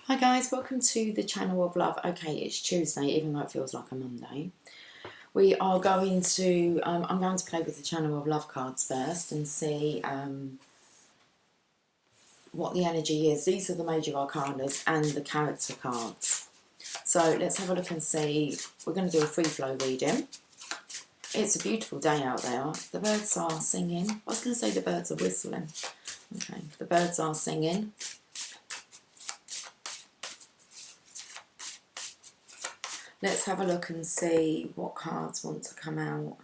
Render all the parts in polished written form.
Hi guys, welcome to the channel of love. Okay, it's Tuesday, even though it feels like a Monday. We are going to, I'm going to play with the channel of love cards first and see what the energy is. These are the major arcanas and the character cards. So let's have a look and see. We're going to do a free flow reading. It's a beautiful day out there. The birds are singing. I was going to say the birds are whistling. Okay, the birds are singing. Let's have a look and see what cards want to come out.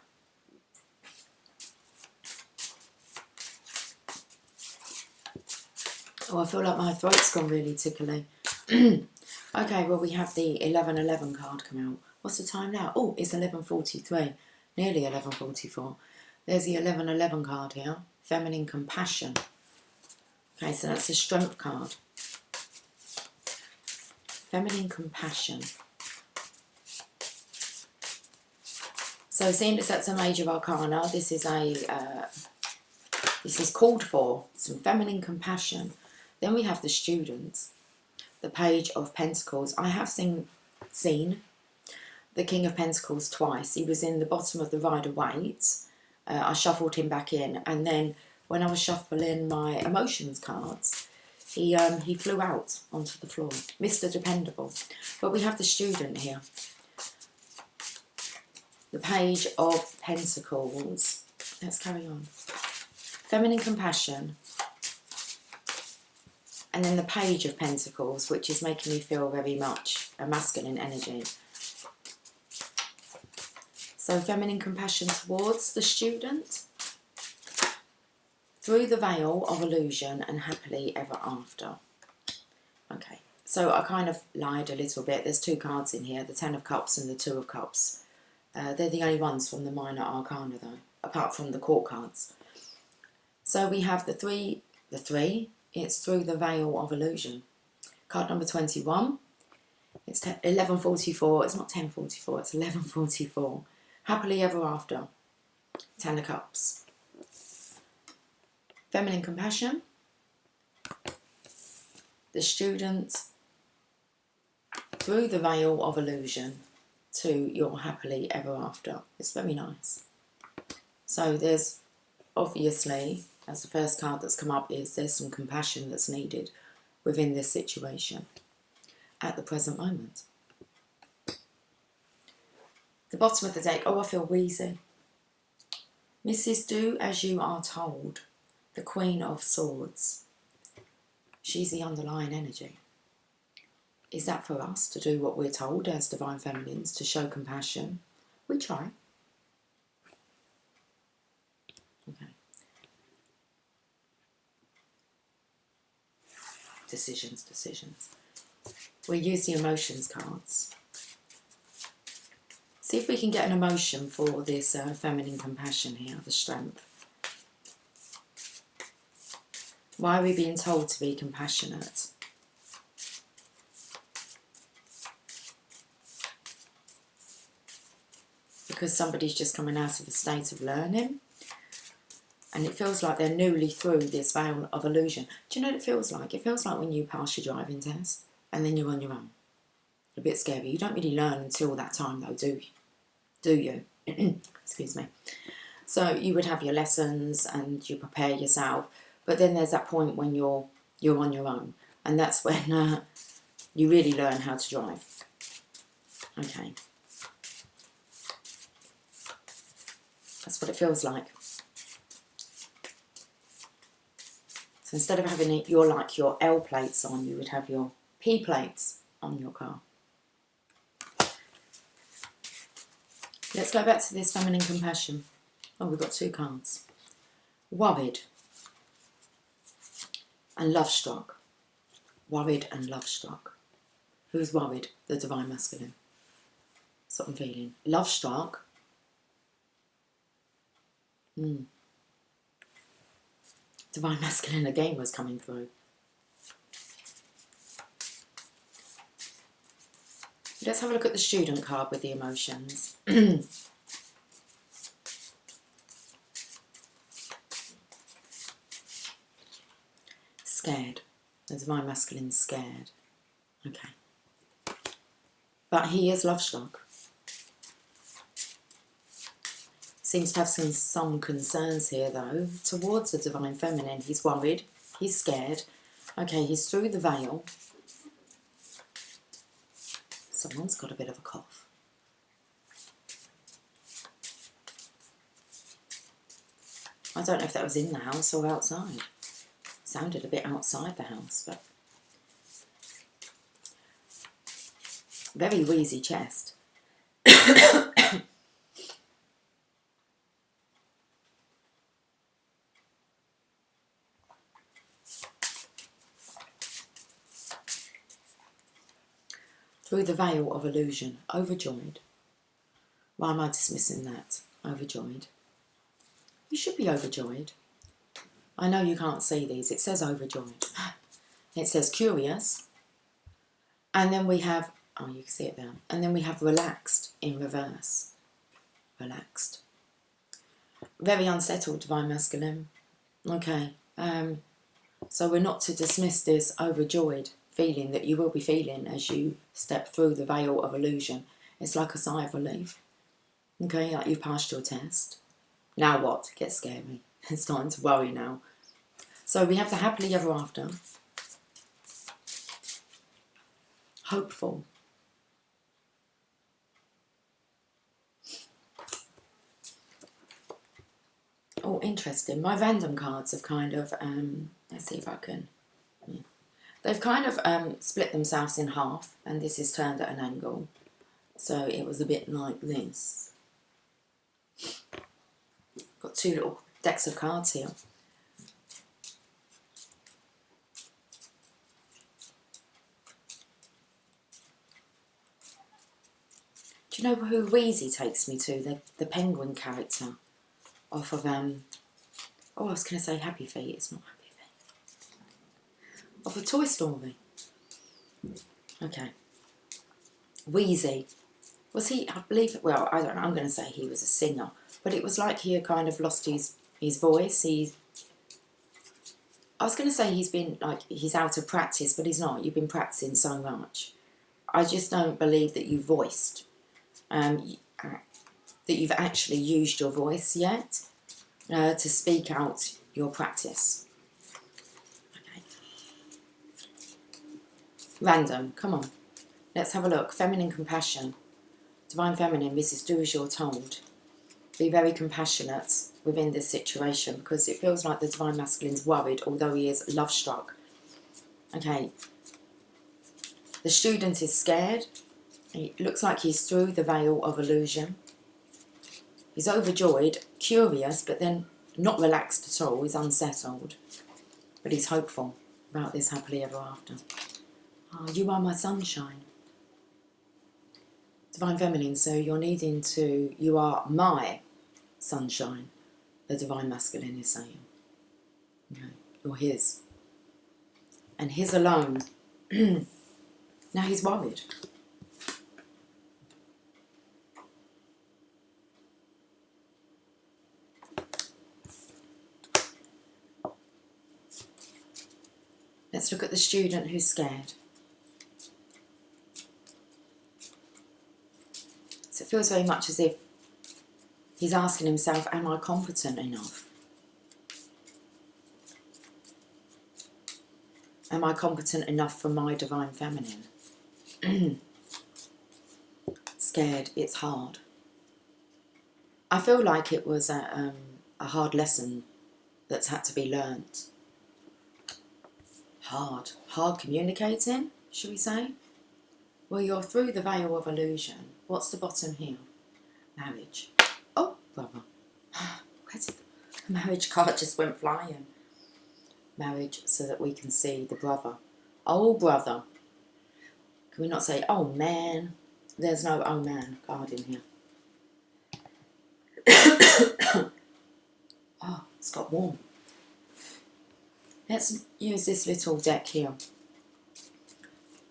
Oh, I feel like my throat's gone really tickly. Okay, well, we have the 1111 card come out. What's the time now? Oh, it's 11:43. Nearly 11:44. There's the 1111 card here. Feminine compassion. Okay, so that's the strength card. Feminine compassion. So seeing as that's a major arcana, this is called for some feminine compassion. Then we have the students, the Page of Pentacles. I have seen the King of Pentacles twice. He was in the bottom of the Rider-Waite. I shuffled him back in, and then when I was shuffling my emotions cards, he flew out onto the floor. Mr. Dependable. But we have the student here. The Page of Pentacles. Let's carry on. Feminine compassion. And then the Page of Pentacles, which is making me feel very much a masculine energy. So feminine compassion towards the student. Through the veil of illusion and happily ever after. Okay, so I kind of lied a little bit. There's two cards in here, the Ten of Cups and the Two of Cups. They're the only ones from the minor arcana though, apart from the court cards. So we have the three, it's through the veil of illusion. Card number 21, it's 11:44, it's not 10:44, it's 11:44. Happily ever after, Ten of Cups. Feminine compassion, the student, through the veil of illusion to your happily ever after. It's very nice. So there's obviously, as the first card that's come up is, there's some compassion that's needed within this situation at the present moment. The bottom of the deck, oh, I feel wheezy. Mrs. Do as you are told, the Queen of Swords. She's the underlying energy. Is that for us to do what we're told as Divine Feminines, to show compassion? We try. Okay. Decisions. We'll use the emotions cards. See if we can get an emotion for this feminine compassion here, the strength. Why are we being told to be compassionate? Because somebody's just coming out of a state of learning. And it feels like they're newly through this veil of illusion. Do you know what it feels like? It feels like when you pass your driving test and then you're on your own. A bit scary. You don't really learn until that time though, do you? Excuse me. So you would have your lessons and you prepare yourself. But then there's that point when you're on your own. And that's when you really learn how to drive. Okay. That's what it feels like. So instead of having your L plates on, you would have your P plates on your car. Let's go back to this feminine compassion. Oh, we've got two cards. Worried and love struck. Worried and love struck. Who's worried? The Divine Masculine. That's what I'm feeling. Love struck. Divine Masculine again was coming through. Let's have a look at the student card with the emotions. Scared. The Divine Masculine scared. Okay. But he is love-struck. Seems to have some concerns here, though, towards the Divine Feminine. He's worried. He's scared. Okay, he's through the veil. Someone's got a bit of a cough. I don't know if that was in the house or outside. Sounded a bit outside the house, but... Very wheezy chest. Through the veil of illusion, overjoyed. Why am I dismissing that? Overjoyed. You should be overjoyed. I know you can't see these. It says overjoyed. It says curious. And then we have, oh, you can see it there. And then we have relaxed in reverse. Relaxed. Very unsettled, Divine Masculine. Okay. So we're not to dismiss this overjoyed feeling that you will be feeling as you step through the veil of illusion. It's like a sigh of relief. Okay, like you've passed your test. Now what? Get scary. It's starting to worry now. So we have the happily ever after. Hopeful. Oh, interesting. My random cards have kind of, let's see if I can, yeah. They've kind of split themselves in half, and this is turned at an angle. So it was a bit like this. Got two little decks of cards here. Do you know who Wheezy takes me to? The penguin character off of, oh, I was going to say Happy Feet. It's not Happy Feet. Off of Toy Story. Okay. Wheezy. Was he, I believe, well, I don't know, I'm going to say he was a singer. But it was like he had kind of lost his voice. I was going to say he's been, like, he's out of practice, but he's not. You've been practicing so much. I just don't believe that you voiced, that you've actually used your voice yet to speak out your practice. Okay. Random, come on. Let's have a look. Feminine compassion. Divine Feminine, this is do as you're told. Be very compassionate within this situation because it feels like the Divine Masculine's worried, although he is love-struck. Okay. The student is scared. It looks like he's through the veil of illusion. He's overjoyed, curious, but then not relaxed at all. He's unsettled. But he's hopeful about this happily ever after. Oh, you are my sunshine. Divine Feminine, so you're needing to, you are my sunshine, the Divine Masculine is saying. Okay, you're his. And his alone. Now he's worried. Let's look at the student who's scared. So it feels very much as if he's asking himself, am I competent enough? Am I competent enough for my Divine Feminine? Scared, it's hard. I feel like it was a hard lesson that's had to be learnt. Hard communicating, should we say? Well, you're through the veil of illusion. What's the bottom here? Marriage. Oh, brother. Where did the marriage card just went flying? Marriage, so that we can see the brother. Oh, brother. Can we not say, oh, man? There's no oh, man card in here. Oh, it's got warm. Let's use this little deck here.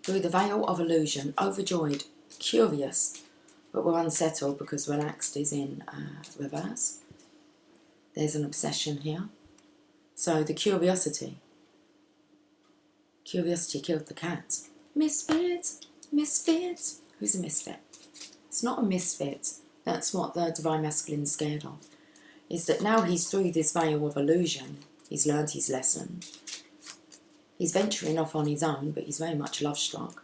Through the veil of illusion, overjoyed, curious, but we're unsettled because relaxed is in reverse. There's an obsession here. So the curiosity killed the cat. Misfit, misfit. Who's a misfit? It's not a misfit. That's what the Divine Masculine's scared of. Is that now he's through this veil of illusion, he's learned his lesson. He's venturing off on his own, but he's very much love-struck.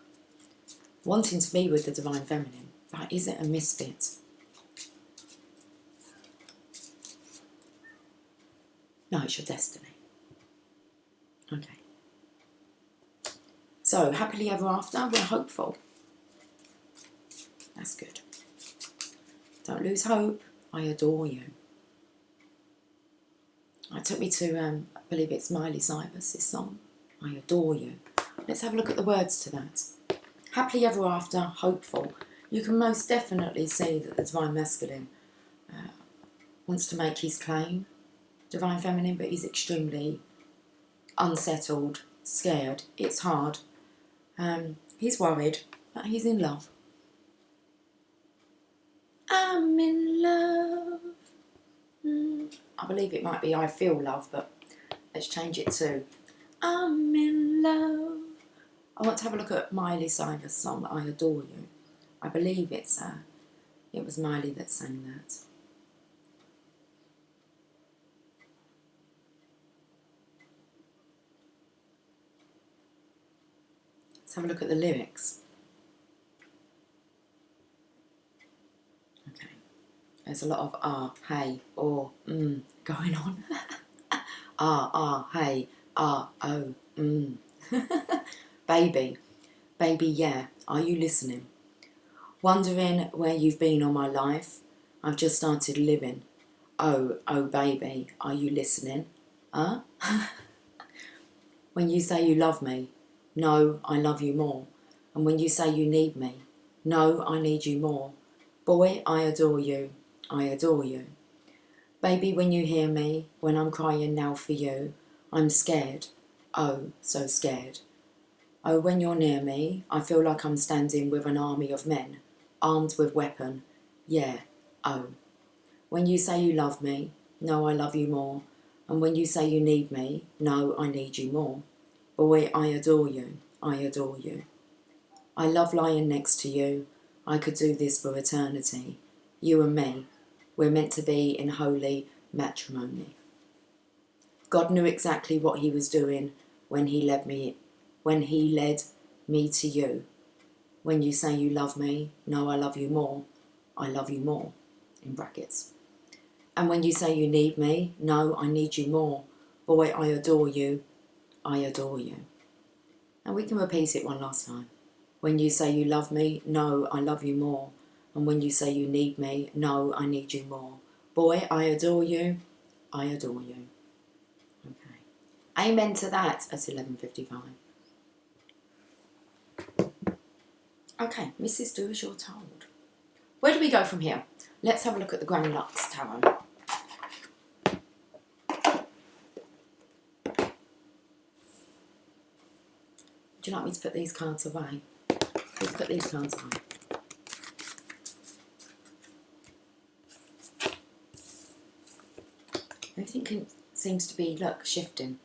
Wanting to be with the Divine Feminine. But is it a misfit? No, it's your destiny. Okay. So, happily ever after, we're hopeful. That's good. Don't lose hope. I adore you. It took me to, I believe it's Miley Cyrus' song. I adore you. Let's have a look at the words to that. Happily ever after, hopeful. You can most definitely see that the Divine Masculine wants to make his claim, Divine Feminine, but he's extremely unsettled, scared. It's hard. He's worried, but he's in love. I'm in love. I believe it might be I feel love, but let's change it to I'm in love. I want to have a look at Miley Cyrus' song, I Adore You. I believe it was Miley that sang that. Let's have a look at the lyrics. Okay. There's a lot of hey, or, going on. Hey, oh, Baby, baby, yeah, are you listening? Wondering where you've been all my life? I've just started living. Oh, baby, are you listening? Huh? When you say you love me, no, I love you more. And when you say you need me, no, I need you more. Boy, I adore you. I adore you. Baby, when you hear me, when I'm crying now for you, I'm scared. Oh, so scared. Oh, when you're near me, I feel like I'm standing with an army of men, armed with weapon. Yeah, oh. When you say you love me, no, I love you more. And when you say you need me, no, I need you more. Boy, I adore you. I adore you. I love lying next to you. I could do this for eternity. You and me, we're meant to be in holy matrimony. God knew exactly what he was doing when he led me to you. When you say you love me, no, I love you more. I love you more, in brackets. And when you say you need me, no, I need you more. Boy, I adore you. I adore you. And we can repeat it one last time. When you say you love me, no, I love you more. And when you say you need me, no, I need you more. Boy, I adore you. I adore you. Okay. Amen to that at 11:55. Okay, Mrs. Do as you're told. Where do we go from here? Let's have a look at the Grand Lux Tavern. Would you like me to put these cards away? Let's put these cards away. Everything seems to be, look, shifting.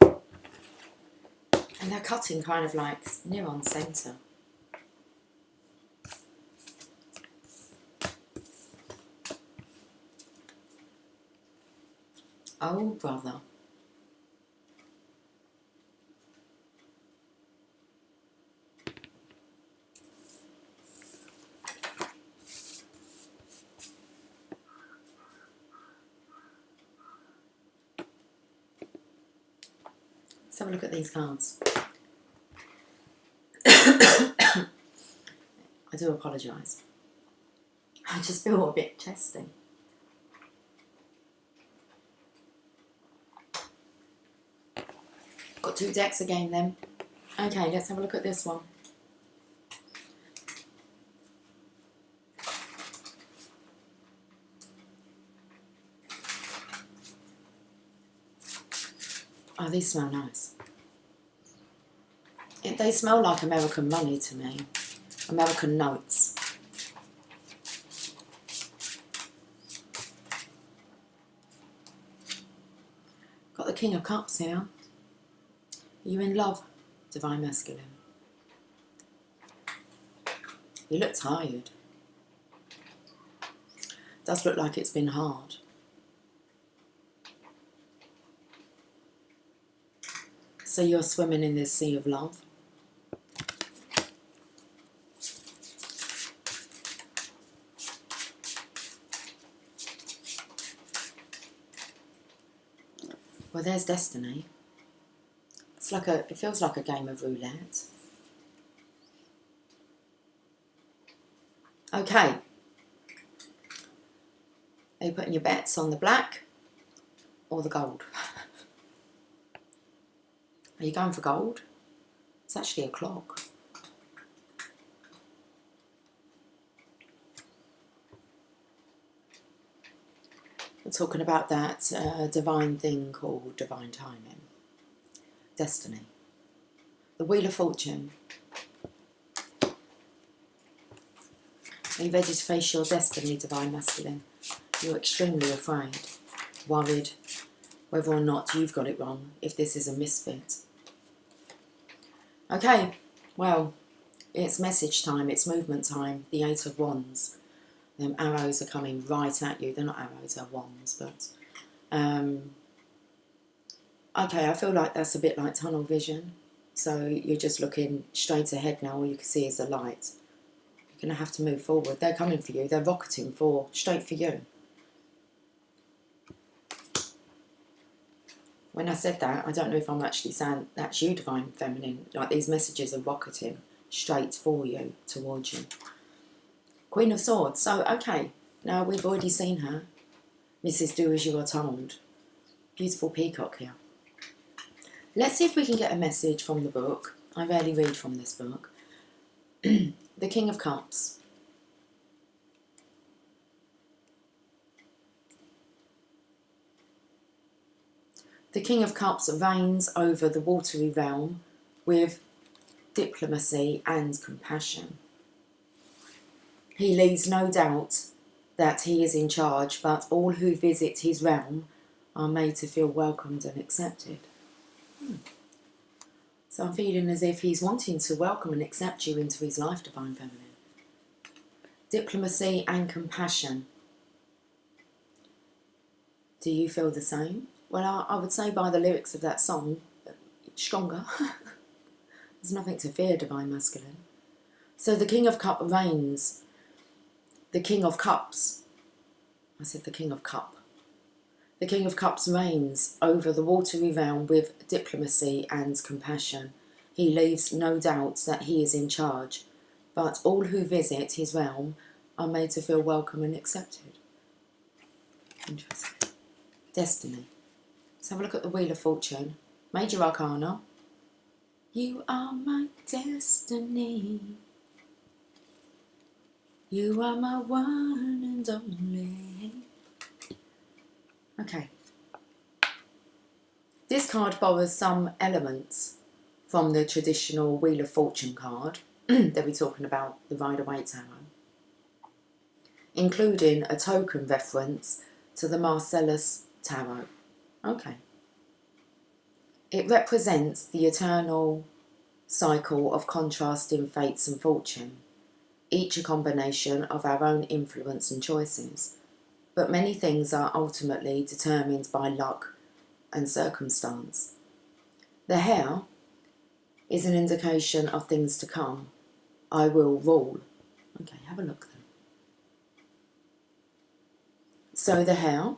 And they're cutting kind of like near on centre. Oh, brother. Let's have a look at these cards. I do apologise. I just feel a bit chesty. Got 2 decks again then. Okay, let's have a look at this one. Oh, these smell nice. They smell like American money to me. American notes. Got the King of Cups here. Are you in love? Divine Masculine. You look tired. Does look like it's been hard. So you're swimming in this sea of love. Well, there's destiny. It feels like a game of roulette. Okay. Are you putting your bets on the black or the gold? Are you going for gold? It's actually a clock. We're talking about that divine thing called divine timing. Destiny. The Wheel of Fortune. Are you ready to face your destiny, Divine Masculine? You're extremely afraid, worried, whether or not you've got it wrong, if this is a misfit. Okay, well, it's message time, it's movement time, the Eight of Wands. Them arrows are coming right at you. They're not arrows, they're wands, but... okay, I feel like that's a bit like tunnel vision. So you're just looking straight ahead now, all you can see is the light. You're going to have to move forward. They're coming for you, they're rocketing straight for you. When I said that, I don't know if I'm actually saying that's you, Divine Feminine. Like, these messages are rocketing straight for you, towards you. Queen of Swords. So, okay, now we've already seen her. Mrs. Do As You Are Told. Beautiful peacock here. Let's see if we can get a message from the book. I rarely read from this book. The King of Cups. The King of Cups reigns over the watery realm with diplomacy and compassion. He leaves no doubt that he is in charge, but all who visit his realm are made to feel welcomed and accepted. So I'm feeling as if he's wanting to welcome and accept you into his life, Divine Feminine. Diplomacy and compassion. Do you feel the same? Well, I would say by the lyrics of that song, stronger. There's nothing to fear, Divine Masculine. So the King of Cups reigns. The King of Cups. I said the King of Cup. The King of Cups reigns over the watery realm with diplomacy and compassion. He leaves no doubt that he is in charge, but all who visit his realm are made to feel welcome and accepted. Interesting. Destiny. Let's have a look at the Wheel of Fortune. Major Arcana. You are my destiny. You are my one and only. Okay. This card borrows some elements from the traditional Wheel of Fortune card that we're talking about, the Rider-Waite Tarot, including a token reference to the Marcellus Tarot. Okay. It represents the eternal cycle of contrasting fates and fortune, each a combination of our own influence and choices. But many things are ultimately determined by luck and circumstance. The hare is an indication of things to come. I will rule. Okay, have a look then. So the hare,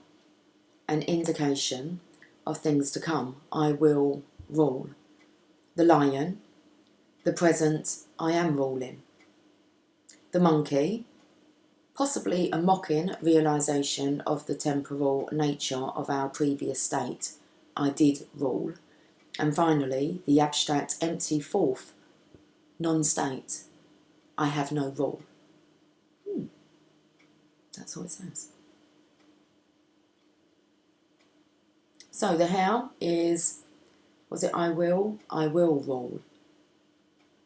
an indication of things to come. I will rule. The lion, the present, I am ruling. The monkey, possibly a mocking realisation of the temporal nature of our previous state. I did rule. And finally, the abstract empty fourth, non-state. I have no rule. That's all it says. So the hare is, was it I will rule.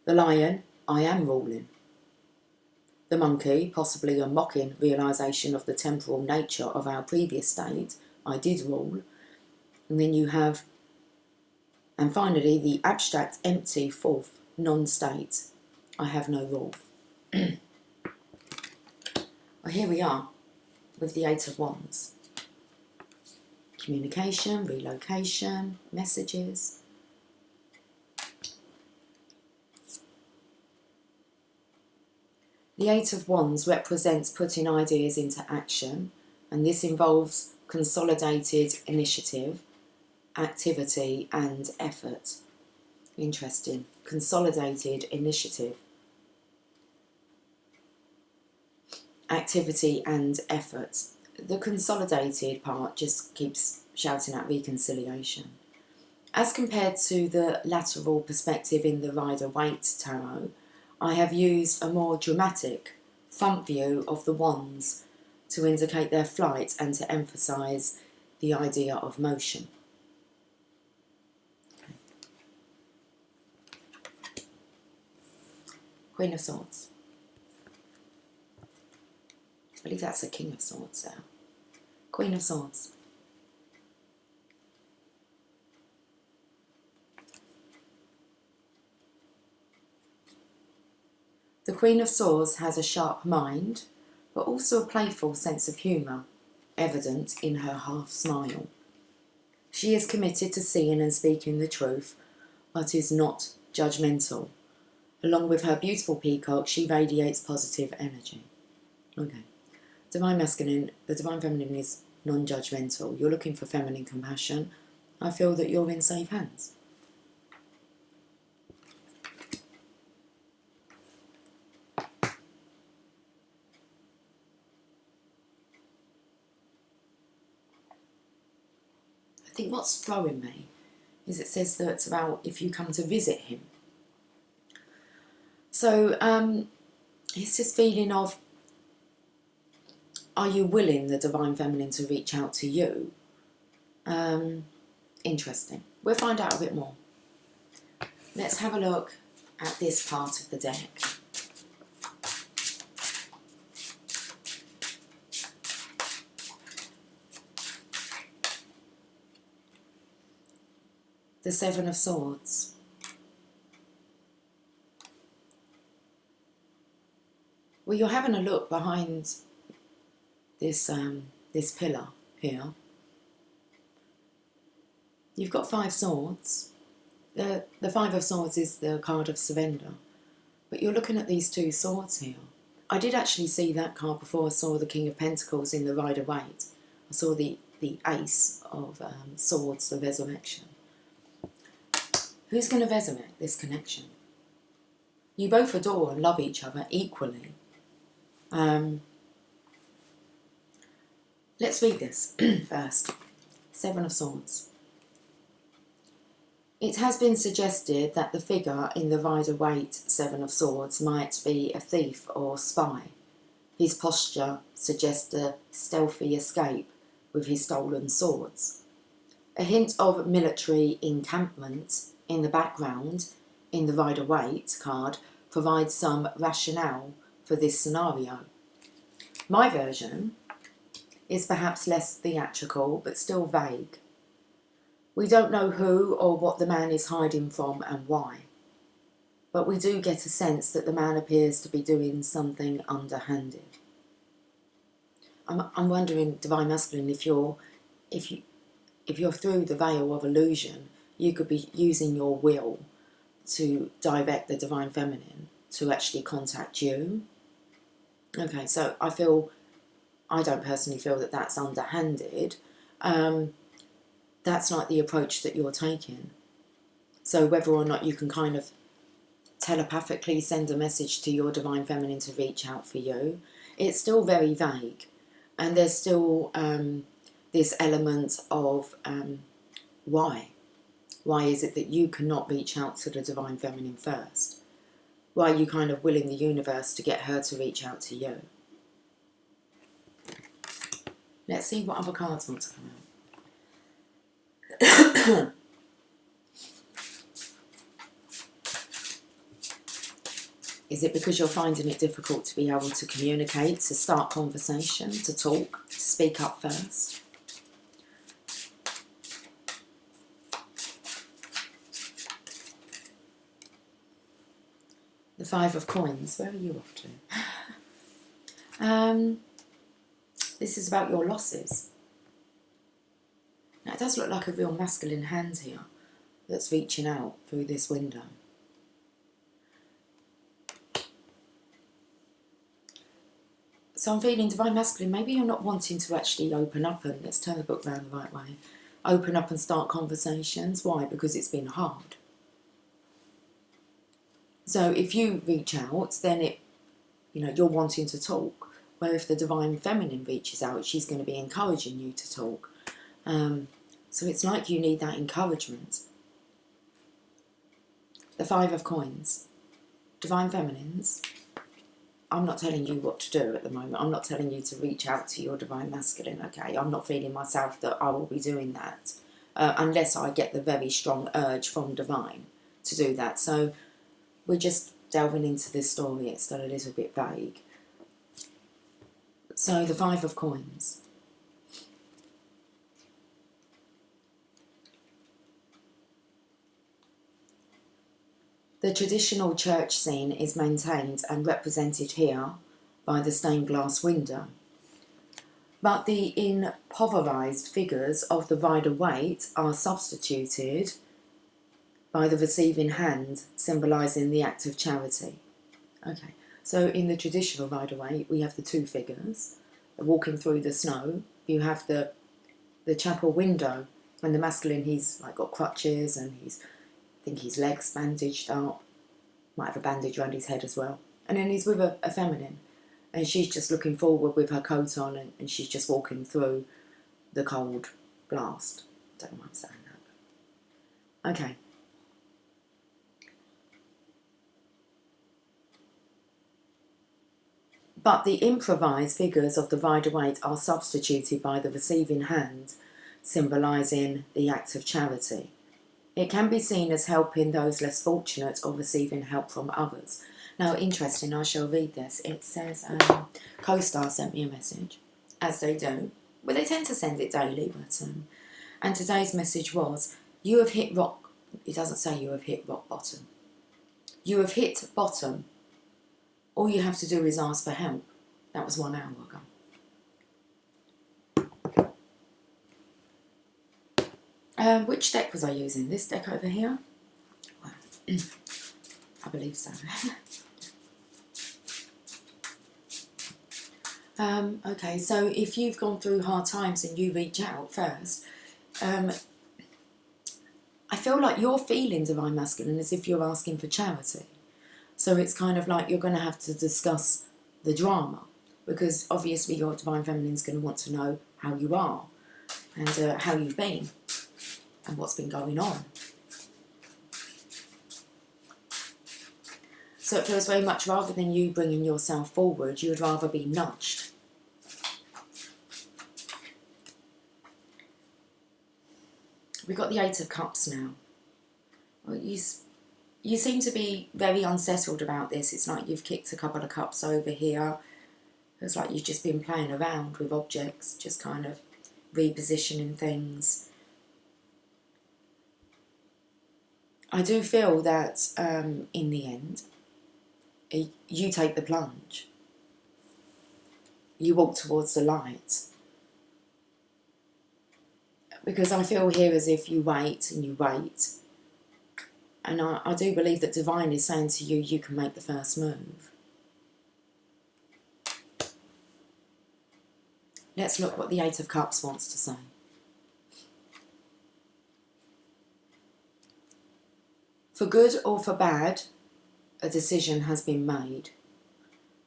The lion, I am ruling. The monkey, possibly a mocking realisation of the temporal nature of our previous state. I did rule. And then you have And finally, the abstract, empty, fourth, non-state. I have no rule. Well, here we are with the Eight of Wands. Communication, relocation, messages. The Eight of Wands represents putting ideas into action, and this involves consolidated initiative, activity and effort. Interesting. Consolidated initiative, activity and effort. The consolidated part just keeps shouting at reconciliation. As compared to the lateral perspective in the Rider-Waite Tarot, I have used a more dramatic front view of the wands to indicate their flight and to emphasise the idea of motion. Okay. Queen of Swords. I believe that's a King of Swords there. Queen of Swords. The Queen of Swords has a sharp mind, but also a playful sense of humour, evident in her half smile. She is committed to seeing and speaking the truth, but is not judgmental. Along with her beautiful peacock, she radiates positive energy. Okay. Divine Masculine, the Divine Feminine is non-judgmental. You're looking for feminine compassion. I feel that you're in safe hands. I think what's throwing me is it says that it's about if you come to visit him. So it's this feeling of, are you willing, the Divine Feminine, to reach out to you? Interesting. We'll find out a bit more. Let's have a look at this part of the deck. The Seven of Swords. Well, you're having a look behind this this pillar here. You've got 5 swords. The Five of Swords is the card of surrender. But you're looking at these 2 swords here. I did actually see that card before I saw the King of Pentacles in the Rider-Waite. I saw the Ace of Swords, the Resurrection. Who's going to resurrect this connection? You both adore and love each other equally. Let's read this first. Seven of Swords. It has been suggested that the figure in the Rider-Waite Seven of Swords might be a thief or spy. His posture suggests a stealthy escape with his stolen swords. A hint of military encampment in the background in the Rider-Waite card provides some rationale for this scenario. My version is perhaps less theatrical but still vague. We don't know who or what the man is hiding from and why, but we do get a sense that the man appears to be doing something underhanded. I'm wondering, Divine Masculine, if you're through the veil of illusion, you could be using your will to direct the Divine Feminine to actually contact you. Okay, so I don't personally feel that that's underhanded. That's not the approach that you're taking. So whether or not you can kind of telepathically send a message to your Divine Feminine to reach out for you, it's still very vague. And there's still this element of why. Why is it that you cannot reach out to the Divine Feminine first? Why are you kind of willing the universe to get her to reach out to you? Let's see what other cards want to come out. Is it because you're finding it difficult to be able to communicate, to start conversation, to talk, to speak up first? The Five of Coins. Where are you off to? This is about your losses. Now, it does look like a real masculine hand here that's reaching out through this window. So I'm feeling Divine Masculine, maybe you're not wanting to actually open up and, let's turn the book round the right way, open up and start conversations. Why? Because it's been hard. So if you reach out, then you're wanting to talk. Where if the Divine Feminine reaches out, she's going to be encouraging you to talk. So it's like you need that encouragement. The Five of Coins. Divine Feminines, I'm not telling you what to do at the moment. I'm not telling you to reach out to your Divine Masculine, okay? I'm not feeling myself that I will be doing that unless I get the very strong urge from Divine to do that. So we're just delving into this story. It's still a little bit vague. So the Five of Coins. The traditional church scene is maintained and represented here by the stained glass window. But the impoverished figures of the Rider-Waite are substituted by the receiving hand, symbolising the act of charity. Okay, so in the traditional Rider-Waite, we have the two figures walking through the snow. You have the chapel window, and the masculine, he's like got crutches and I think his legs bandaged up, might have a bandage around his head as well. And then he's with a feminine, and she's just looking forward with her coat on, and she's just walking through the cold blast. Don't know why I'm saying that. Okay. But the improvised figures of the Rider-Waite are substituted by the receiving hand, symbolising the act of charity. It can be seen as helping those less fortunate or receiving help from others. Now, interesting, I shall read this. It says, Co-Star sent me a message, as they do. Well, they tend to send it daily, but... and today's message was, you have hit rock... It doesn't say you have hit rock bottom. You have hit bottom. All you have to do is ask for help. That was 1 hour ago. Which deck was I using? This deck over here? Wow. I believe so. Okay, so if you've gone through hard times and you reach out first, I feel like you're feeling Divine Masculine as if you're asking for charity. So it's kind of like you're going to have to discuss the drama, because obviously your Divine Feminine is going to want to know how you are and how you've been and what's been going on. So it feels very much, rather than you bringing yourself forward, you would rather be nudged. We've got the Eight of Cups now. Well, you seem to be very unsettled about this. It's like you've kicked a couple of cups over here. It's like you've just been playing around with objects, just kind of repositioning things. I do feel that in the end, you take the plunge. You walk towards the light. Because I feel here as if you wait and you wait. And I do believe that Divine is saying to you, you can make the first move. Let's look what the Eight of Cups wants to say. For good or for bad, a decision has been made.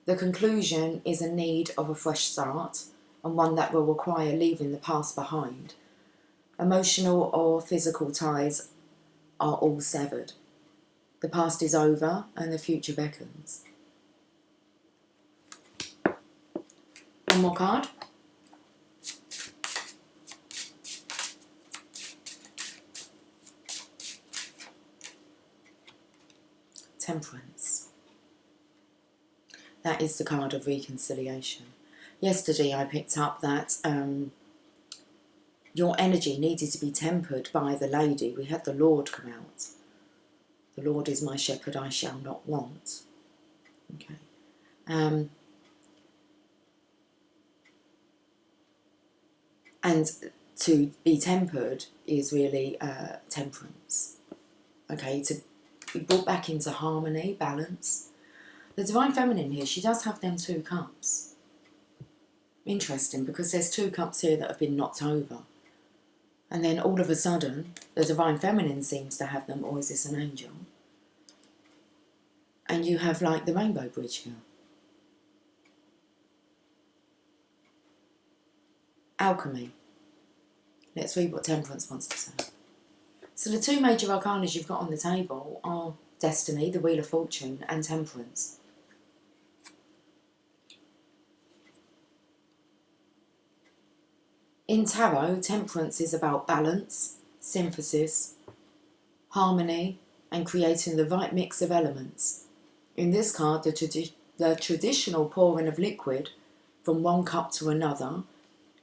The conclusion is a need of a fresh start, and one that will require leaving the past behind. Emotional or physical ties are all severed. The past is over and the future beckons. One more card. Temperance. That is the card of reconciliation. Yesterday I picked up that your energy needed to be tempered by the lady. We had the Lord come out. The Lord is my shepherd, I shall not want. Okay. And to be tempered is really temperance. Okay, to be brought back into harmony, balance. The Divine Feminine here, she does have them 2 cups. Interesting, because there's 2 cups here that have been knocked over. And then all of a sudden, the Divine Feminine seems to have them, or is this an angel? And you have like the Rainbow Bridge here. Alchemy. Let's read what Temperance wants to say. So the 2 major arcanas you've got on the table are Destiny, the Wheel of Fortune, and Temperance. In tarot, temperance is about balance, synthesis, harmony, and creating the right mix of elements. In this card, the traditional pouring of liquid from one cup to another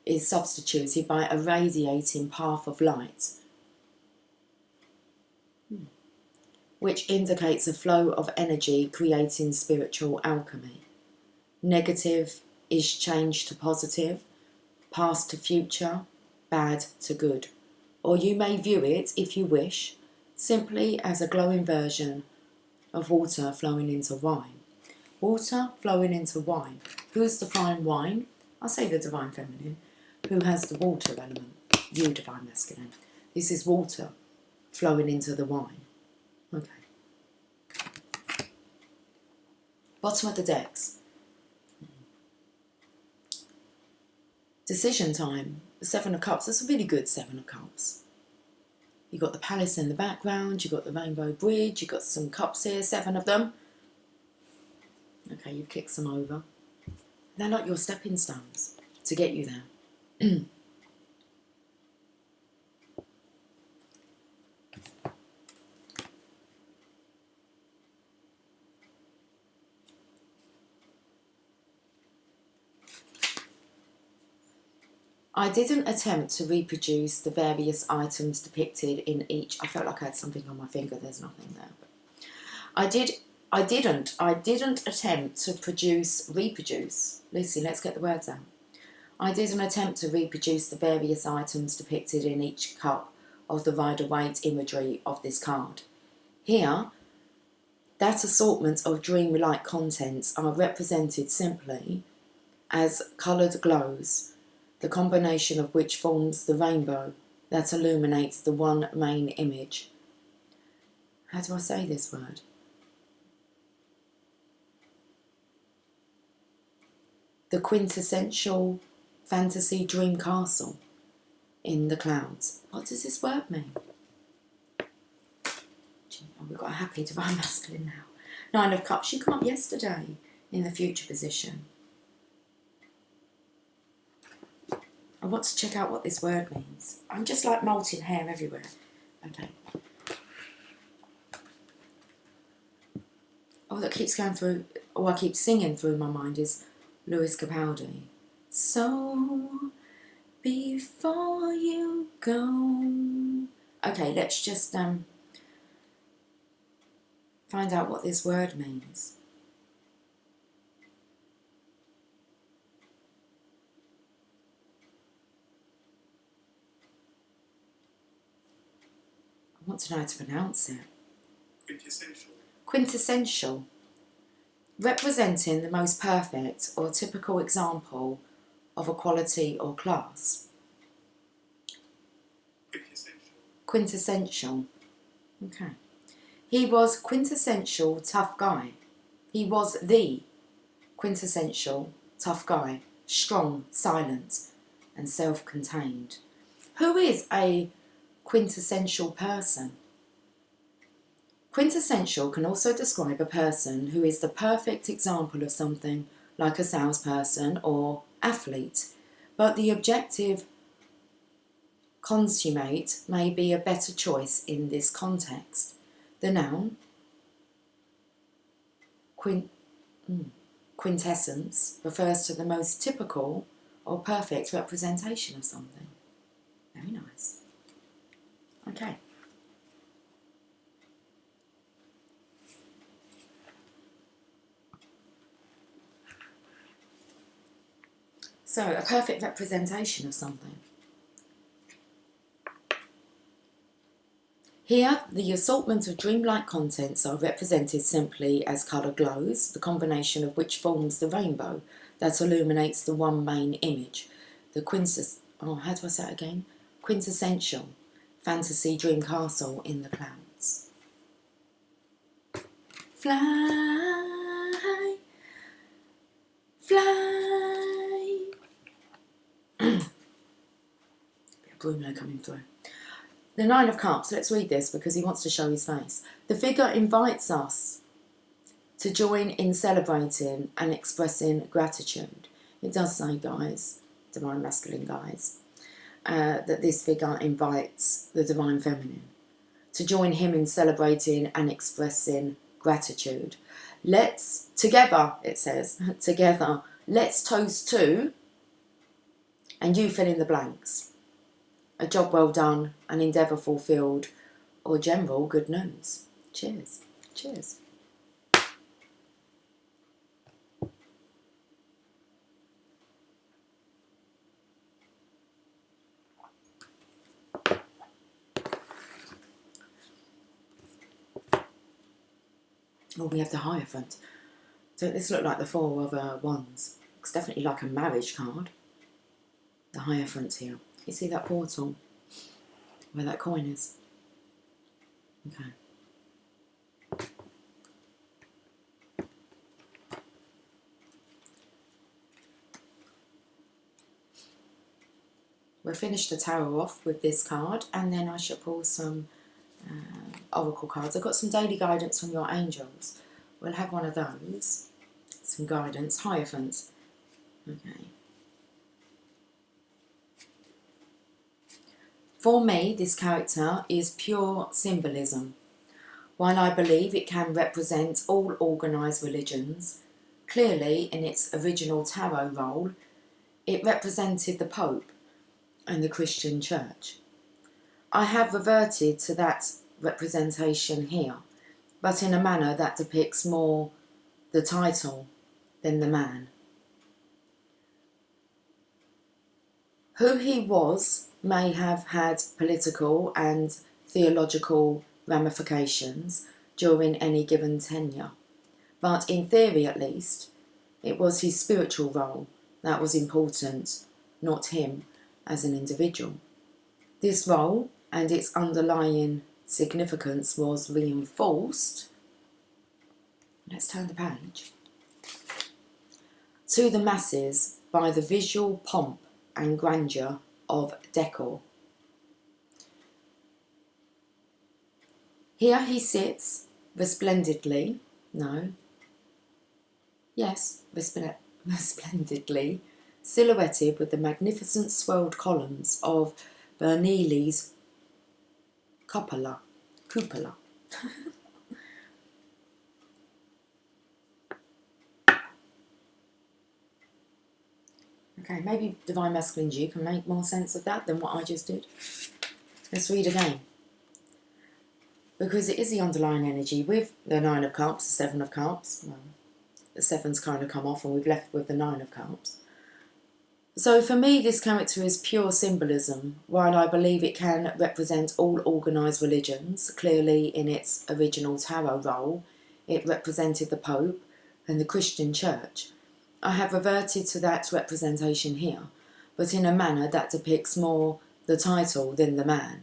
is substituted by a radiating path of light, which indicates a flow of energy creating spiritual alchemy. Negative is changed to positive, past to future, bad to good. Or you may view it, if you wish, simply as a glowing version of water flowing into wine. Water flowing into wine. Who's the fine wine? I'll say the Divine Feminine. Who has the water element? You, Divine Masculine. This is water flowing into the wine. Okay. Bottom of the decks. Decision time. The 7 of Cups. That's a really good 7 of Cups. You've got the palace in the background. You've got the Rainbow Bridge. You've got some cups here, 7 of them. Okay, you kick some over. They're like your stepping stones to get you there. I didn't attempt to reproduce the various items depicted in each. I felt like I had something on my finger. There's nothing there. But I didn't attempt to reproduce. Lucy, let's get the words out. I didn't attempt to reproduce the various items depicted in each cup of the Rider-Waite imagery of this card. Here, that assortment of dream-like contents are represented simply as coloured glows, the combination of which forms the rainbow that illuminates the one main image. How do I say this word? The quintessential fantasy dream castle in the clouds. What does this word mean? We've got a happy Divine Masculine now. 9 of Cups. You come up yesterday in the future position. I want to check out what this word means. I'm just like molting hair everywhere. Okay. Oh, that keeps going through, I keep singing through my mind is Lewis Capaldi. So, before you go. Okay, let's just find out what this word means. I want to know how to pronounce it. Quintessential. Quintessential. Representing the most perfect or typical example of a quality or class. Quintessential. Quintessential. Okay. He was quintessential tough guy. He was the quintessential tough guy. Strong, silent, and self-contained. Who is a quintessential person? Quintessential can also describe a person who is the perfect example of something, like a salesperson or athlete, but the objective consummate may be a better choice in this context. The noun quintessence refers to the most typical or perfect representation of something. Very nice. Okay. So, a perfect representation of something. Here, the assortment of dreamlike contents are represented simply as colour glows, the combination of which forms the rainbow that illuminates the one main image, the quintessential fantasy dream castle in the clouds. Fly, fly. Bit of Bruno coming through. The Nine of Cups, let's read this because he wants to show his face. The figure invites us to join in celebrating and expressing gratitude. It does say, guys, divine masculine guys, that this figure invites the divine feminine to join him in celebrating and expressing gratitude. Let's, together, it says, together, let's toast to, and you fill in the blanks. A job well done, an endeavour fulfilled, or general good news. Cheers. Cheers. Oh, we have the Hierophant. Don't this look like the Four of Wands? Looks definitely like a marriage card. The Hierophant here. You see that portal? Where that coin is? Okay. We'll finish the tarot off with this card, and then I shall pull some oracle cards. I've got some daily guidance from your angels. We'll have one of those. Some guidance. Hierophant. Okay. For me, this character is pure symbolism. While I believe it can represent all organised religions, clearly in its original tarot role, it represented the Pope and the Christian Church. I have reverted to that representation here, but in a manner that depicts more the title than the man. Who he was may have had political and theological ramifications during any given tenure, but in theory at least, it was his spiritual role that was important, not him as an individual. This role and its underlying significance was reinforced. Let's turn the page. To the masses by the visual pomp and grandeur of decor. Here he sits resplendently, resplendently, silhouetted with the magnificent swelled columns of Bernini's cupola. Okay, maybe Divine Masculine G can make more sense of that than what I just did. Let's read again. Because it is the underlying energy with the Nine of Cups, the Seven of Cups. Well, the Seven's kind of come off and we've left with the Nine of Cups. So for me, this character is pure symbolism. While I believe it can represent all organised religions, clearly in its original tarot role, it represented the Pope and the Christian Church. I have reverted to that representation here, but in a manner that depicts more the title than the man.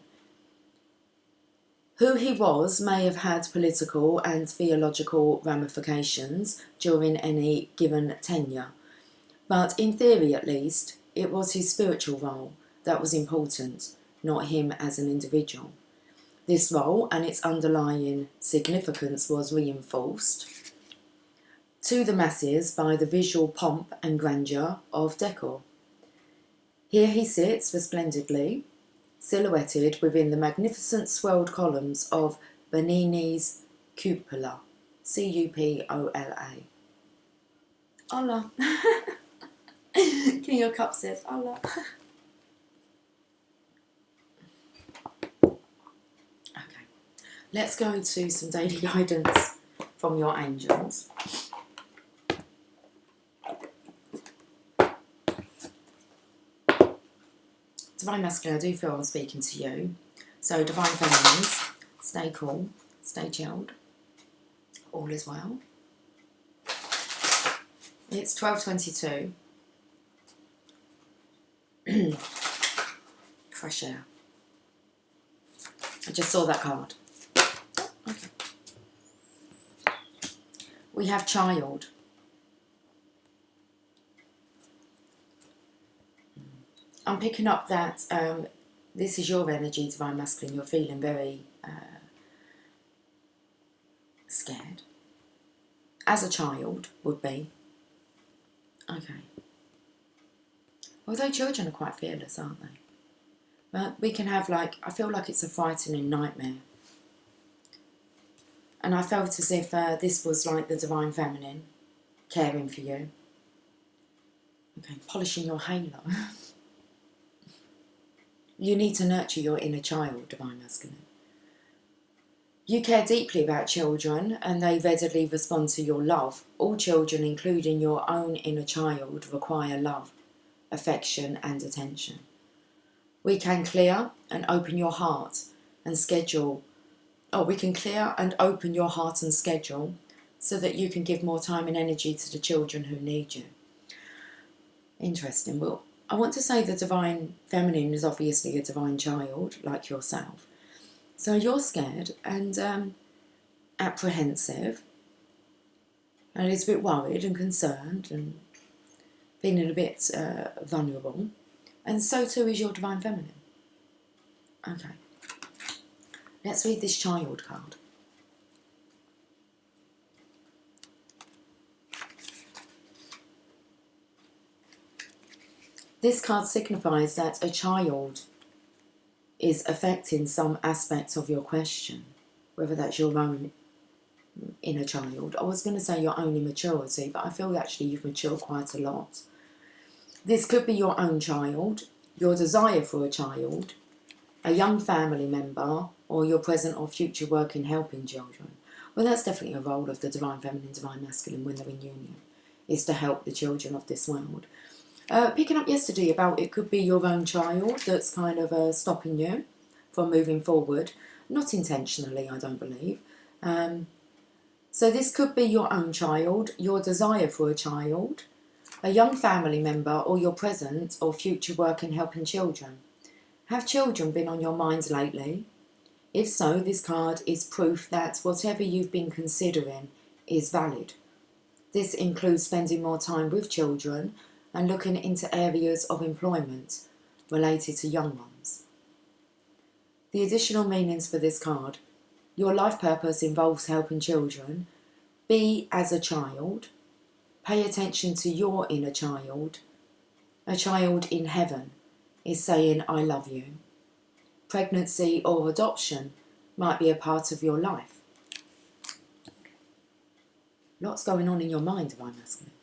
Who he was may have had political and theological ramifications during any given tenure, but in theory at least, it was his spiritual role that was important, not him as an individual. This role and its underlying significance was reinforced to the masses by the visual pomp and grandeur of decor. Here he sits resplendently, silhouetted within the magnificent swelled columns of Bernini's cupola, C-U-P-O-L-A. Allah. King of Cups says, Allah. Okay, let's go to some daily guidance from your angels. Divine Masculine, I do feel I'm speaking to you. So Divine Feminines, stay cool, stay chilled. All is well. It's 12:22. Fresh air. I just saw that card. Okay. We have child. I'm picking up that this is your energy, Divine Masculine. You're feeling very scared. As a child would be. Okay. Although children are quite fearless, aren't they? But we can have I feel like it's a frightening nightmare. And I felt as if this was like the Divine Feminine caring for you. Okay, polishing your halo. You need to nurture your inner child, Divine Masculine. You care deeply about children and they readily respond to your love. All children, including your own inner child, require love, affection and attention. We can clear and open your heart and schedule. We can clear and open your heart and schedule so that you can give more time and energy to the children who need you. Interesting. Well, I want to say the Divine Feminine is obviously a divine child like yourself. So you're scared and apprehensive and a little bit worried and concerned and feeling a bit vulnerable. And so too is your Divine Feminine. Okay. Let's read this child card. This card signifies that a child is affecting some aspect of your question, whether that's your own inner child. I was going to say your own immaturity, but I feel actually you've matured quite a lot. This could be your own child, your desire for a child, a young family member, or your present or future work in helping children. Well, that's definitely a role of the Divine Feminine, Divine Masculine when they're in union, is to help the children of this world. Picking up yesterday about it could be your own child that's kind of stopping you from moving forward. Not intentionally, I don't believe. So this could be your own child, your desire for a child, a young family member, or your present or future work in helping children. Have children been on your mind lately? If so, this card is proof that whatever you've been considering is valid. This includes spending more time with children and looking into areas of employment related to young ones. The additional meanings for this card: your life purpose involves helping children. Be as a child. Pay attention to your inner child. A child in heaven is saying, I love you. Pregnancy or adoption might be a part of your life. Lots going on in your mind, Divine Masculine.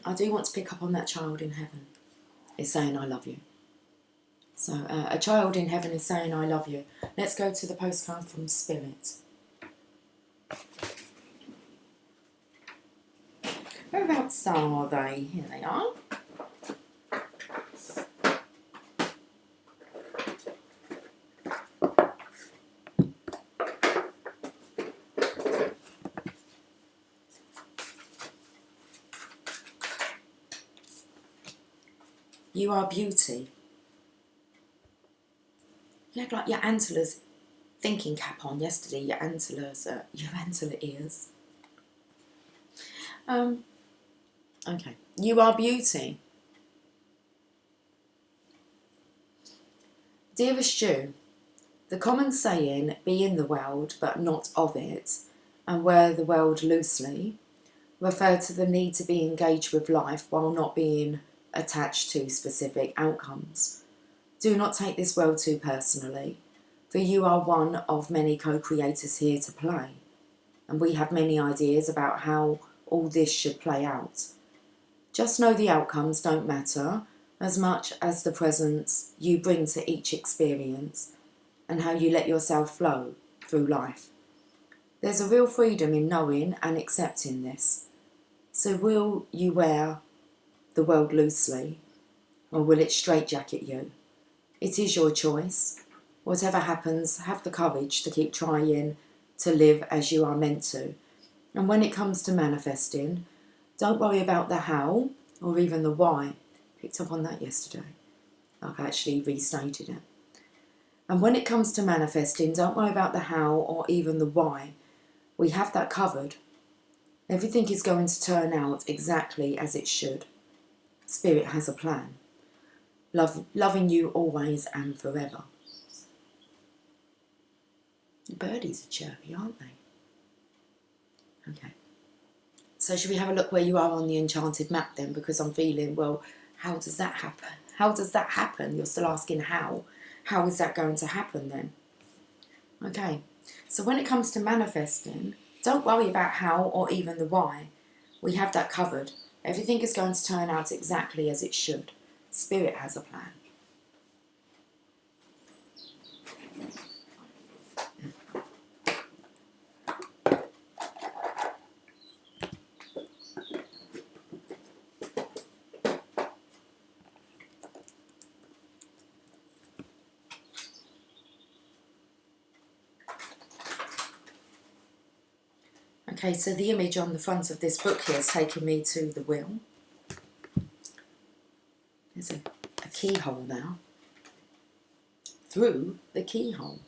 I do want to pick up on that child in heaven is saying, I love you. So a child in heaven is saying, I love you. Let's go to the postcard from Spirit. Whereabouts are they? Here they are. You are beauty. You had like your antlers thinking cap on yesterday, your antlers, your antler ears. Okay. You are beauty. Dearest you, the common saying, be in the world but not of it, and wear the world loosely, refer to the need to be engaged with life while not being attached to specific outcomes. Do not take this world too personally, for you are one of many co-creators here to play, and we have many ideas about how all this should play out. Just know the outcomes don't matter as much as the presence you bring to each experience and how you let yourself flow through life. There's a real freedom in knowing and accepting this. So will you wear the world loosely, or will it straitjacket you? It is your choice. Whatever happens, have the courage to keep trying to live as you are meant to. And when it comes to manifesting, don't worry about the how or even the why. Picked up on that yesterday. I've actually restated it. And when it comes to manifesting, don't worry about the how or even the why. We have that covered. Everything is going to turn out exactly as it should. Spirit has a plan. Loving you always and forever. The birdies are chirpy, aren't they? Okay. So should we have a look where you are on the enchanted map then? Because I'm feeling, well, how does that happen? How does that happen? You're still asking how. How is that going to happen then? Okay. So when it comes to manifesting, don't worry about how or even the why. We have that covered. Everything is going to turn out exactly as it should. Spirit has a plan. Okay, so the image on the front of this book here is taking me to the wheel. There's a keyhole now. Through the keyhole.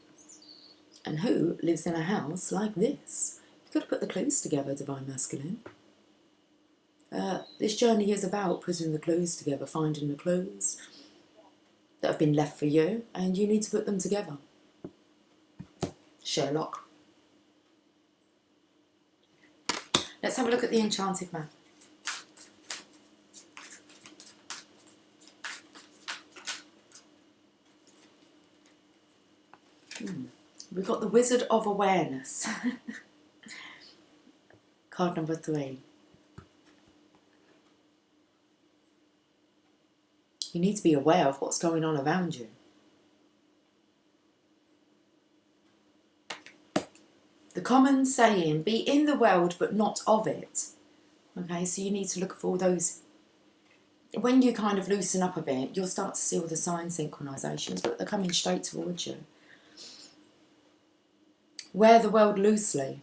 And who lives in a house like this? You could have put the clues together, Divine Masculine. This journey is about putting the clues together, finding the clues that have been left for you, and you need to put them together. Sherlock. Let's have a look at the enchanted map. We've got the Wizard of Awareness. Card number 3. You need to be aware of what's going on around you. The common saying, be in the world but not of it. Okay, so you need to look for those. When you kind of loosen up a bit, you'll start to see all the sign synchronisations, but they're coming straight towards you. Wear the world loosely.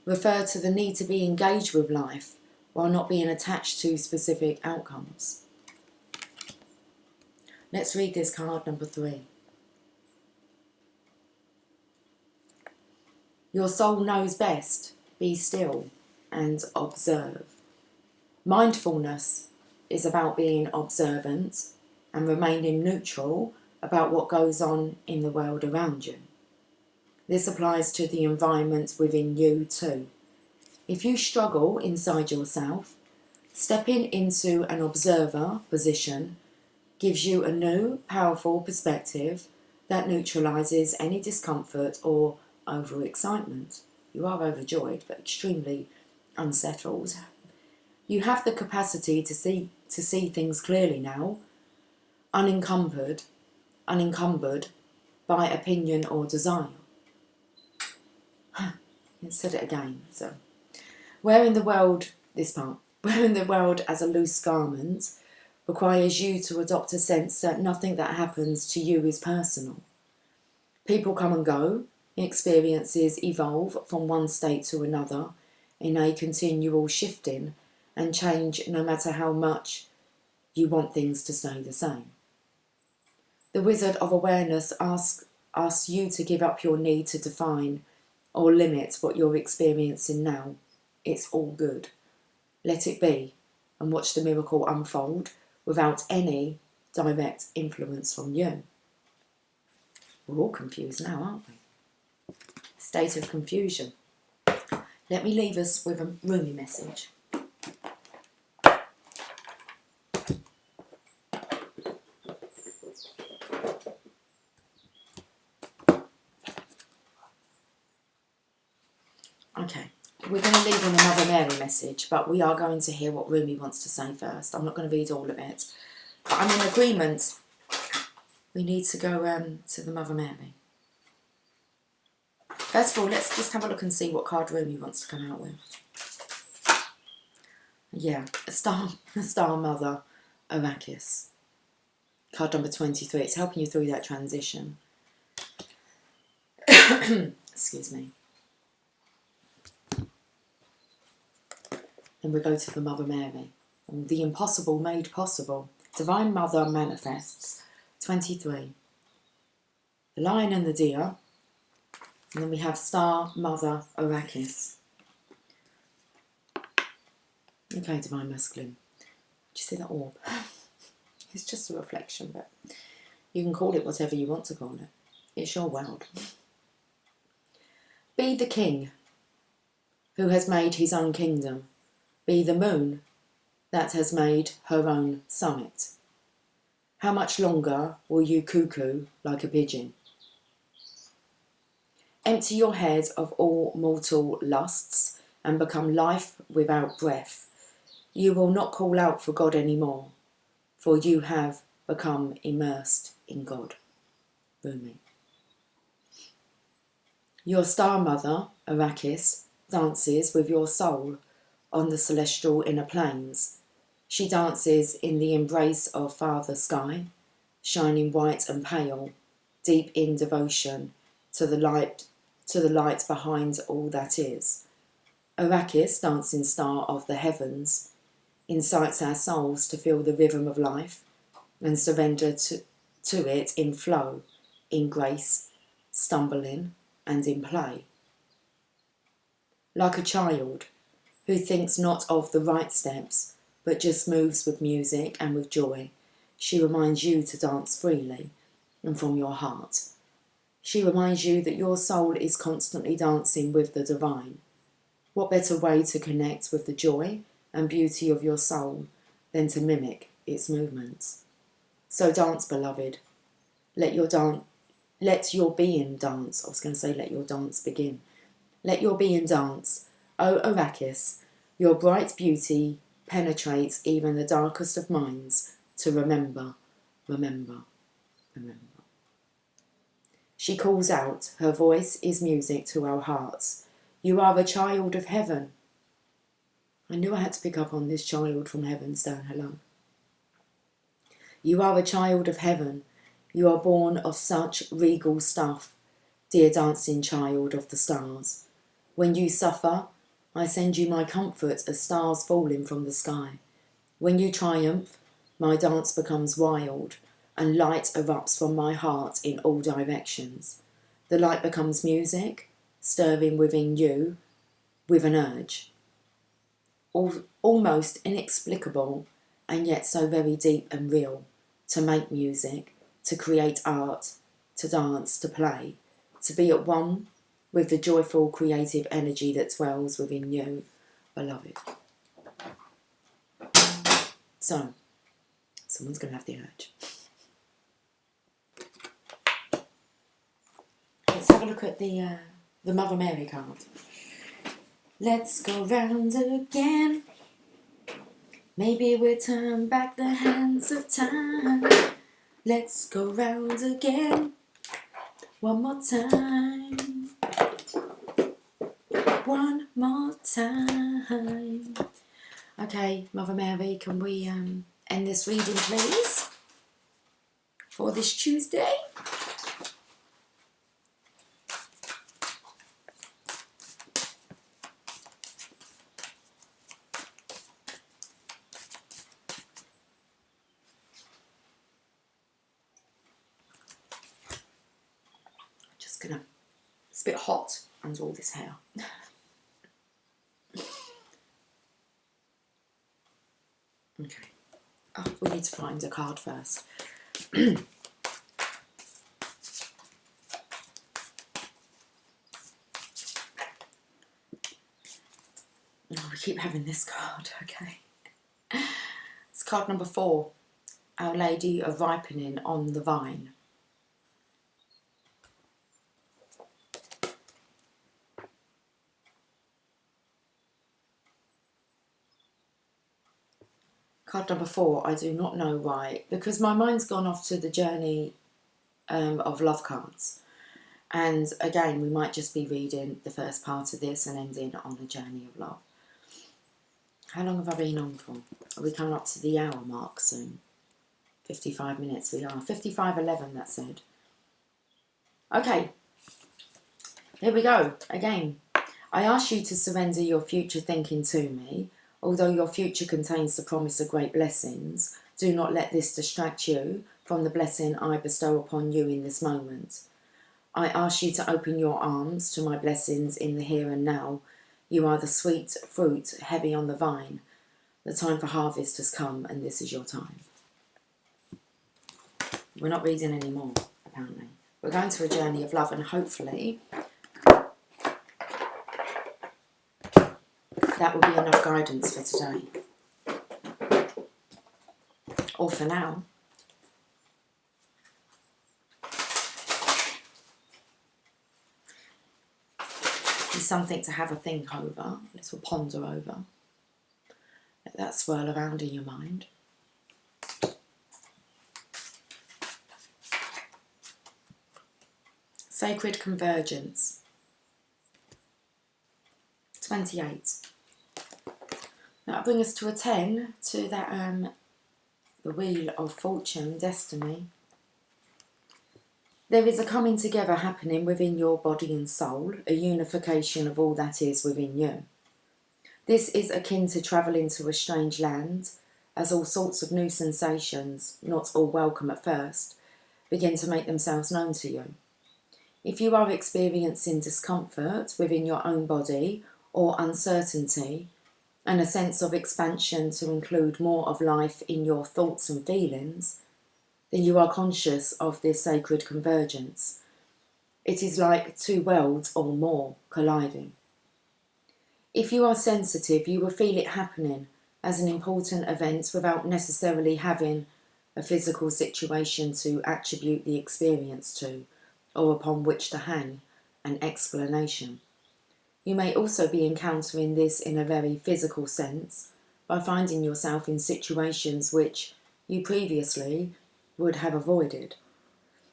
Refer to the need to be engaged with life while not being attached to specific outcomes. Let's read this card number 3. Your soul knows best. Be still and observe. Mindfulness is about being observant and remaining neutral about what goes on in the world around you. This applies to the environment within you too. If you struggle inside yourself, stepping into an observer position gives you a new, powerful perspective that neutralises any discomfort or overexcitement. You are overjoyed but extremely unsettled. You have the capacity to see things clearly now, unencumbered by opinion or desire. Let's said it again. So, wearing the world as a loose garment requires you to adopt a sense that nothing that happens to you is personal. People come and go, experiences evolve from one state to another in a continual shifting and change no matter how much you want things to stay the same. The Wizard of Awareness asks you to give up your need to define or limit what you're experiencing now. It's all good. Let it be and watch the miracle unfold without any direct influence from you. We're all confused now, aren't we? State of confusion. Let me leave us with a Rumi message. Okay, we're going to leave on another Mary message, but we are going to hear what Rumi wants to say first. I'm not going to read all of it, but I'm in agreement. We need to go to the Mother Mary. First of all, let's just have a look and see what card Rumi wants to come out with. Yeah, a star mother, Arrakis. Card number 23. It's helping you through that transition. Excuse me. Then we go to the Mother Mary. The impossible made possible. Divine Mother manifests. 23. The lion and the deer. And then we have Star Mother Arrakis. Okay, Divine Masculine. Do you see that orb? It's just a reflection, but you can call it whatever you want to call it. It's your world. Be the king who has made his own kingdom. Be the moon that has made her own summit. How much longer will you cuckoo like a pigeon? Empty your head of all mortal lusts and become life without breath. You will not call out for God anymore, for you have become immersed in God. Rumi. Your star mother, Arrakis, dances with your soul on the celestial inner planes. She dances in the embrace of Father Sky, shining white and pale, deep in devotion to the light behind all that is. Arrakis, dancing star of the heavens, incites our souls to feel the rhythm of life and surrender to it in flow, in grace, stumbling, and in play. Like a child who thinks not of the right steps, but just moves with music and with joy, she reminds you to dance freely and from your heart. She reminds you that your soul is constantly dancing with the divine. What better way to connect with the joy and beauty of your soul than to mimic its movements? So dance, beloved. Let your being dance. I was going to say let your dance begin. Let your being dance. O Arrakis, your bright beauty penetrates even the darkest of minds to remember, remember, remember. She calls out, her voice is music to our hearts. You are a child of heaven. I knew I had to pick up on this child from heaven's down hello. You are a child of heaven. You are born of such regal stuff, dear dancing child of the stars. When you suffer, I send you my comfort as stars falling from the sky. When you triumph, my dance becomes wild, and light erupts from my heart in all directions. The light becomes music, stirring within you with an urge. Almost inexplicable, and yet so very deep and real, to make music, to create art, to dance, to play, to be at one with the joyful creative energy that dwells within you, beloved. So, someone's going to have the urge. Let's have a look at the Mother Mary card. Let's go round again. Maybe we'll turn back the hands of time. Let's go round again. One more time. One more time. Okay, Mother Mary, can we end this reading, please? For this Tuesday? It's a bit hot under all this hair. Okay. Oh, we need to find a card first. Oh, we keep having this card, okay. It's card number 4. Our Lady of Ripening on the Vine. Card number 4, I do not know why, because my mind's gone off to the journey of love cards. And again, we might just be reading the first part of this and ending on the journey of love. How long have I been on for? Are we coming up to the hour mark soon? 55 minutes we are. 55:11, that said. Okay, here we go. Again, I ask you to surrender your future thinking to me. Although your future contains the promise of great blessings, do not let this distract you from the blessing I bestow upon you in this moment. I ask you to open your arms to my blessings in the here and now. You are the sweet fruit heavy on the vine. The time for harvest has come, and this is your time. We're not reading anymore, apparently. We're going to a journey of love, and hopefully that will be enough guidance for today. Or for now. It's something to have a think over, a little ponder over. Let that swirl around in your mind. Sacred Convergence. 28. That'll bring us to a 10, to that the Wheel of Fortune, Destiny. There is a coming together happening within your body and soul, a unification of all that is within you. This is akin to travelling to a strange land, as all sorts of new sensations, not all welcome at first, begin to make themselves known to you. If you are experiencing discomfort within your own body or uncertainty, and a sense of expansion to include more of life in your thoughts and feelings, then you are conscious of this sacred convergence. It is like two worlds or more colliding. If you are sensitive, you will feel it happening as an important event without necessarily having a physical situation to attribute the experience to, or upon which to hang an explanation. You may also be encountering this in a very physical sense by finding yourself in situations which you previously would have avoided.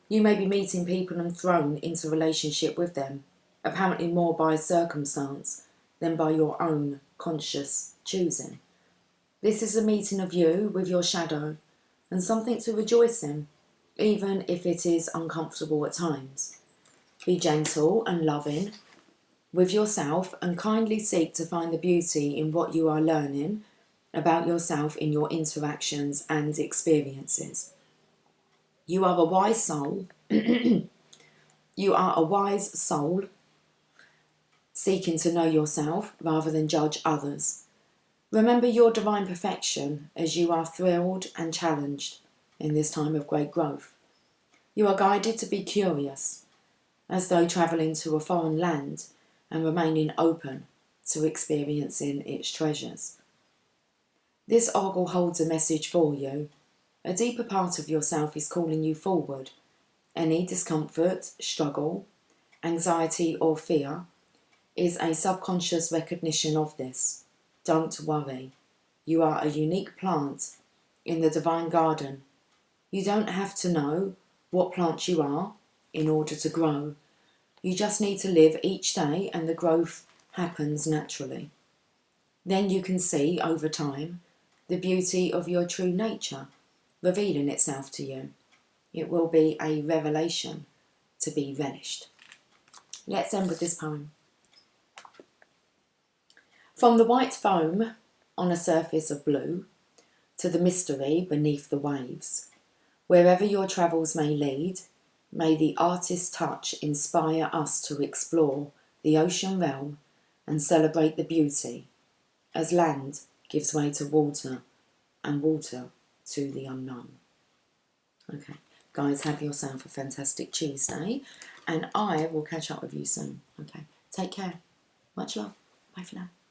You may be meeting people and thrown into relationship with them, apparently more by circumstance than by your own conscious choosing. This is a meeting of you with your shadow, and something to rejoice in, even if it is uncomfortable at times. Be gentle and loving with yourself and kindly seek to find the beauty in what you are learning about yourself in your interactions and experiences. You are a wise soul. You are a wise soul seeking to know yourself rather than judge others. Remember your divine perfection as you are thrilled and challenged in this time of great growth. You are guided to be curious, as though travelling to a foreign land and remaining open to experiencing its treasures. This oracle holds a message for you. A deeper part of yourself is calling you forward. Any discomfort, struggle, anxiety or fear is a subconscious recognition of this. Don't worry. You are a unique plant in the divine garden. You don't have to know what plant you are in order to grow. You just need to live each day and the growth happens naturally. Then you can see over time the beauty of your true nature revealing itself to you. It will be a revelation to be relished. Let's end with this poem. From the white foam on a surface of blue to the mystery beneath the waves, wherever your travels may lead, may the artist's touch inspire us to explore the ocean realm and celebrate the beauty, as land gives way to water and water to the unknown. Okay, guys, have yourself a fantastic Tuesday, and I will catch up with you soon. Okay, take care. Much love. Bye for now.